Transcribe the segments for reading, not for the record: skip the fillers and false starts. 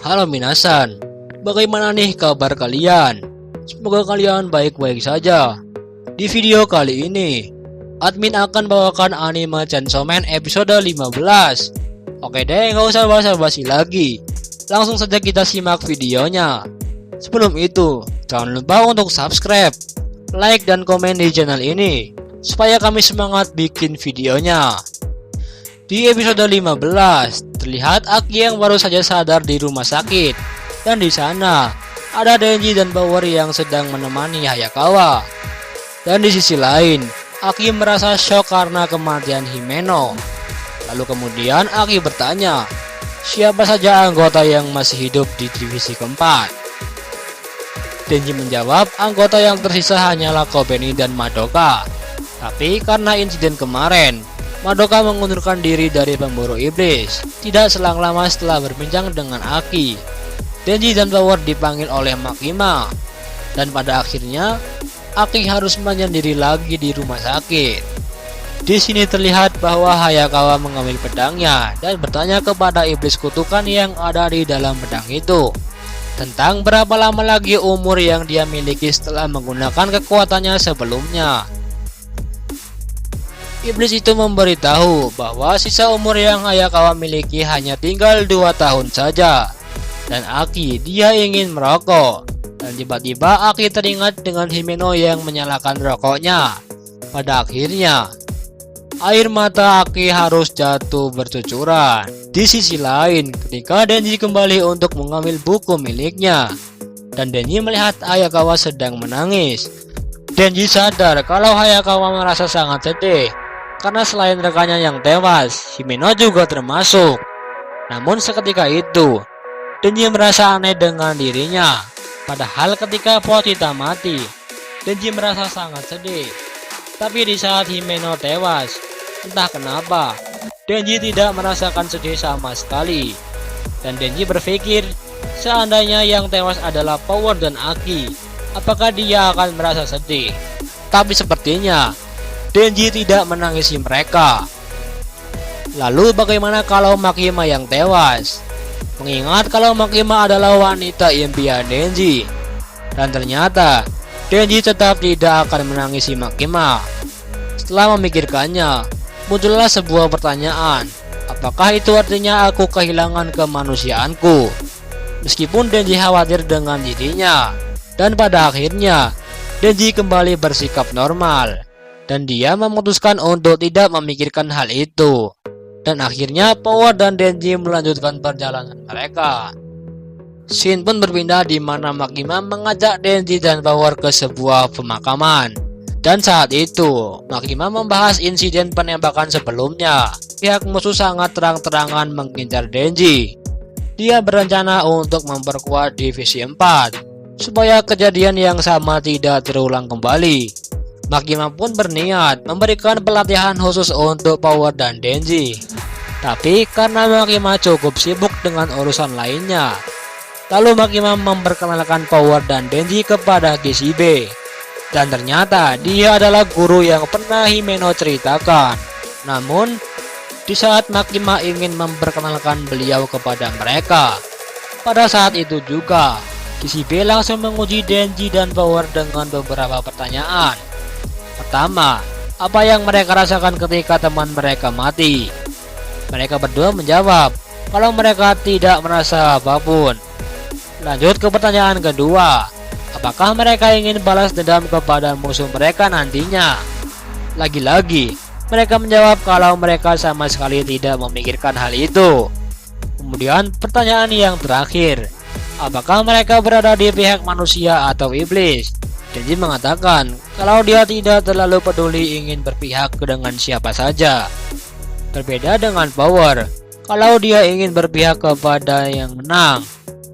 Halo minasan, bagaimana nih kabar kalian? Semoga kalian baik-baik saja. Di video kali ini, admin akan bawakan anime Chainsaw Man episode 15. Oke deh, nggak usah basa-basi lagi. Langsung saja kita simak videonya. Sebelum itu, jangan lupa untuk subscribe, like, dan komen di channel ini, supaya kami semangat bikin videonya. Di episode 15, terlihat Aki yang baru saja sadar di rumah sakit, dan di sana ada Denji dan Power yang sedang menemani Hayakawa. Dan di sisi lain, Aki merasa shock karena kematian Himeno. Lalu kemudian Aki bertanya, siapa saja anggota yang masih hidup di divisi keempat? Denji menjawab, anggota yang tersisa hanyalah Kobeni dan Madoka. Tapi karena insiden kemarin, Madoka mengundurkan diri dari pemburu iblis. Tidak selang lama setelah berbincang dengan Aki, Denji dan Power dipanggil oleh Makima. Dan pada akhirnya, Aki harus menyendiri lagi di rumah sakit. Di sini terlihat bahwa Hayakawa mengambil pedangnya dan bertanya kepada iblis kutukan yang ada di dalam pedang itu tentang berapa lama lagi umur yang dia miliki setelah menggunakan kekuatannya sebelumnya. Iblis itu memberitahu bahwa sisa umur yang Hayakawa miliki hanya tinggal 2 tahun saja. Dan Aki, dia ingin merokok. Dan tiba-tiba Aki teringat dengan Himeno yang menyalakan rokoknya. Pada akhirnya, air mata Aki harus jatuh bercucuran. Di sisi lain, ketika Denji kembali untuk mengambil buku miliknya, dan Denji melihat Hayakawa sedang menangis, Denji sadar kalau Hayakawa merasa sangat sedih. Karena selain rekannya yang tewas, Himeno juga termasuk. Namun seketika itu, Denji merasa aneh dengan dirinya. Padahal ketika Potita mati, Denji merasa sangat sedih. Tapi di saat Himeno tewas, entah kenapa, Denji tidak merasakan sedih sama sekali. Dan Denji berpikir, seandainya yang tewas adalah Power dan Aki, apakah dia akan merasa sedih? Tapi sepertinya Denji tidak menangisi mereka. Lalu bagaimana kalau Makima yang tewas? Mengingat kalau Makima adalah wanita impian Denji. Dan ternyata Denji tetap tidak akan menangisi Makima. Setelah memikirkannya, muncullah sebuah pertanyaan. Apakah itu artinya aku kehilangan kemanusiaanku? Meskipun Denji khawatir dengan dirinya. Dan pada akhirnya Denji kembali bersikap normal. Dan dia memutuskan untuk tidak memikirkan hal itu. Dan akhirnya Power dan Denji melanjutkan perjalanan mereka. Scene pun berpindah di mana Makima mengajak Denji dan Power ke sebuah pemakaman. Dan saat itu, Makima membahas insiden penembakan sebelumnya. Pihak musuh sangat terang-terangan mengincar Denji. Dia berencana untuk memperkuat divisi 4 supaya kejadian yang sama tidak terulang kembali. Makima pun berniat memberikan pelatihan khusus untuk Power dan Denji. Tapi karena Makima cukup sibuk dengan urusan lainnya, lalu Makima memperkenalkan Power dan Denji kepada Kishibe. Dan ternyata dia adalah guru yang pernah Himeno ceritakan. Namun, di saat Makima ingin memperkenalkan beliau kepada mereka, pada saat itu juga Kishibe langsung menguji Denji dan Power dengan beberapa pertanyaan. Pertama, apa yang mereka rasakan ketika teman mereka mati? Mereka berdua menjawab kalau mereka tidak merasa apapun. Lanjut ke pertanyaan kedua, apakah mereka ingin balas dendam kepada musuh mereka nantinya? Lagi-lagi, mereka menjawab kalau mereka sama sekali tidak memikirkan hal itu. Kemudian pertanyaan yang terakhir, apakah mereka berada di pihak manusia atau iblis? Denji mengatakan kalau dia tidak terlalu peduli ingin berpihak dengan siapa saja. Berbeda dengan Power, kalau dia ingin berpihak kepada yang menang.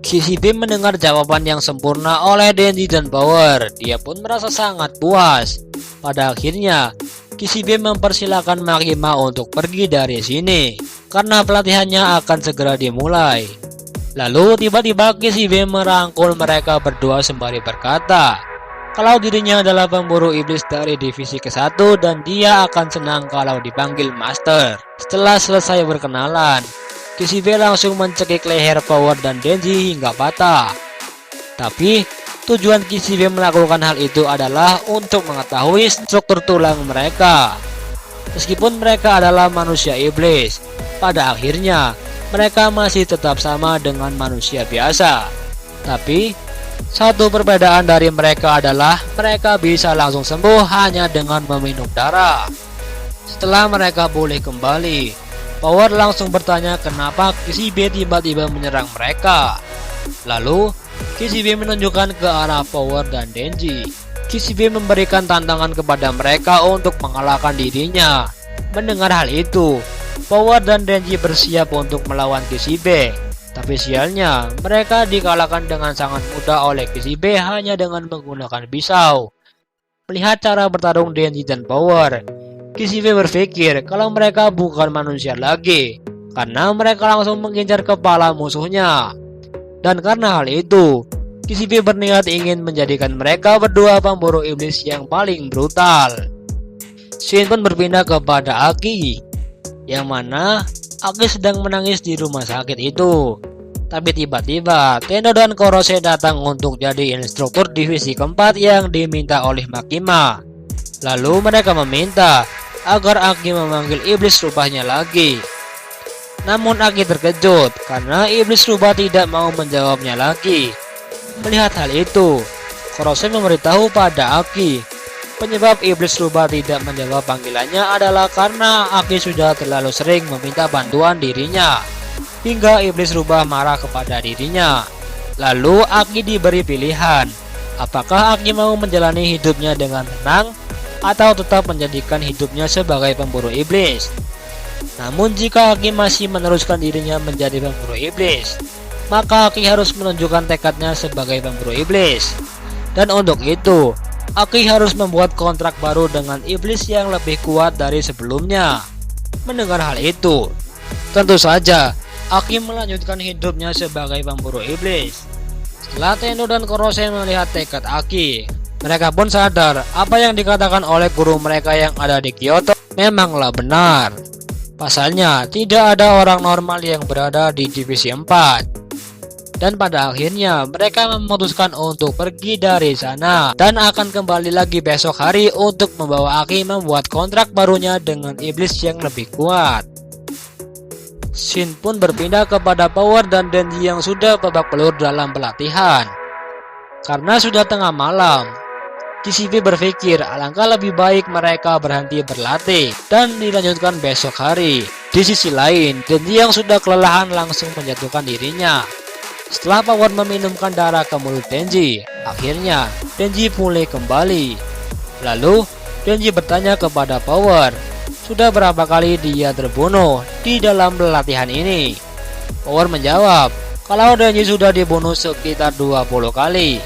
Kishibe mendengar jawaban yang sempurna oleh Denji dan Power. Dia pun merasa sangat puas. Pada akhirnya, Kishibe mempersilahkan Makima untuk pergi dari sini karena pelatihannya akan segera dimulai. Lalu tiba-tiba Kishibe merangkul mereka berdua sembari berkata kalau dirinya adalah pemburu iblis dari divisi ke-1 dan dia akan senang kalau dipanggil Master. Setelah selesai berkenalan, Kishibe langsung mencekik leher Power dan Denji hingga patah. Tapi tujuan Kishibe melakukan hal itu adalah untuk mengetahui struktur tulang mereka. Meskipun mereka adalah manusia iblis, pada akhirnya mereka masih tetap sama dengan manusia biasa. Tapi satu perbedaan dari mereka adalah mereka bisa langsung sembuh hanya dengan meminum darah. Setelah mereka pulih kembali, Power langsung bertanya kenapa Kishibe tiba-tiba menyerang mereka. Lalu Kishibe menunjukkan ke arah Power dan Denji. Kishibe memberikan tantangan kepada mereka untuk mengalahkan dirinya. Mendengar hal itu, Power dan Denji bersiap untuk melawan Kishibe. Tapi sialnya, mereka dikalahkan dengan sangat mudah oleh Kishibe hanya dengan menggunakan pisau. Melihat cara bertarung Denji dan Power, Kishibe berpikir kalau mereka bukan manusia lagi, karena mereka langsung mengincar kepala musuhnya. Dan karena hal itu, Kishibe berniat ingin menjadikan mereka berdua pemburu iblis yang paling brutal. Scene pun berpindah kepada Aki, yang mana Aki sedang menangis di rumah sakit itu. Tapi tiba-tiba Tendo dan Korose datang untuk jadi instruktur divisi keempat yang diminta oleh Makima. Lalu mereka meminta agar Aki memanggil iblis rubahnya lagi. Namun Aki terkejut karena iblis rubah tidak mau menjawabnya lagi. Melihat hal itu, Korose memberitahu pada Aki penyebab iblis rubah tidak menjawab panggilannya adalah karena Aki sudah terlalu sering meminta bantuan dirinya, hingga iblis rubah marah kepada dirinya. Lalu Aki diberi pilihan, apakah Aki mau menjalani hidupnya dengan tenang atau tetap menjadikan hidupnya sebagai pemburu iblis. Namun jika Aki masih meneruskan dirinya menjadi pemburu iblis, maka Aki harus menunjukkan tekadnya sebagai pemburu iblis. Dan untuk itu, Aki harus membuat kontrak baru dengan iblis yang lebih kuat dari sebelumnya. Mendengar hal itu, tentu saja Aki melanjutkan hidupnya sebagai pemburu iblis. Setelah Tendo dan Korose melihat tekad Aki, mereka pun sadar apa yang dikatakan oleh guru mereka yang ada di Kyoto memanglah benar. Pasalnya, tidak ada orang normal yang berada di divisi 4. Dan pada akhirnya mereka memutuskan untuk pergi dari sana dan akan kembali lagi besok hari untuk membawa Aki membuat kontrak barunya dengan iblis yang lebih kuat. Scene pun berpindah kepada Power dan Denji yang sudah babak belur dalam pelatihan. Karena sudah tengah malam, Kishibe berpikir alangkah lebih baik mereka berhenti berlatih dan dilanjutkan besok hari. Di sisi lain, Denji yang sudah kelelahan langsung menjatuhkan dirinya. Setelah Power meminumkan darah ke mulut Denji, akhirnya Denji pulih kembali. Lalu Denji bertanya kepada Power, sudah berapa kali dia terbunuh di dalam pelatihan ini? Power menjawab, kalau Denji sudah dibunuh sekitar 20 kali.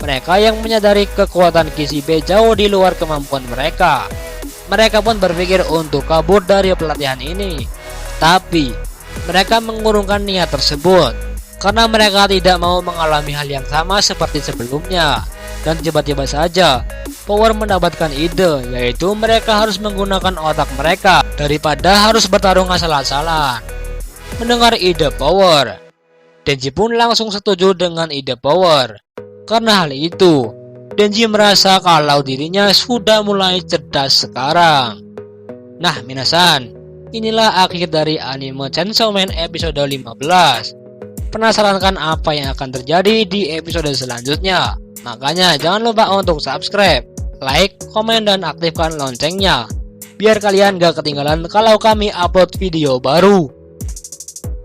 Mereka yang menyadari kekuatan Kishibe jauh di luar kemampuan mereka. Mereka pun berpikir untuk kabur dari pelatihan ini. Tapi mereka mengurungkan niat tersebut karena mereka tidak mau mengalami hal yang sama seperti sebelumnya. Dan tiba-tiba saja Power mendapatkan ide, yaitu mereka harus menggunakan otak mereka daripada harus bertarung asal-asalan. Mendengar ide Power, Denji pun langsung setuju dengan ide Power. Karena hal itu, Denji merasa kalau dirinya sudah mulai cerdas sekarang. Nah, minasan, inilah akhir dari anime Chainsaw Man episode 15. Penasaran kan apa yang akan terjadi di episode selanjutnya? Makanya jangan lupa untuk subscribe, like, komen, dan aktifkan loncengnya biar kalian gak ketinggalan kalau kami upload video baru.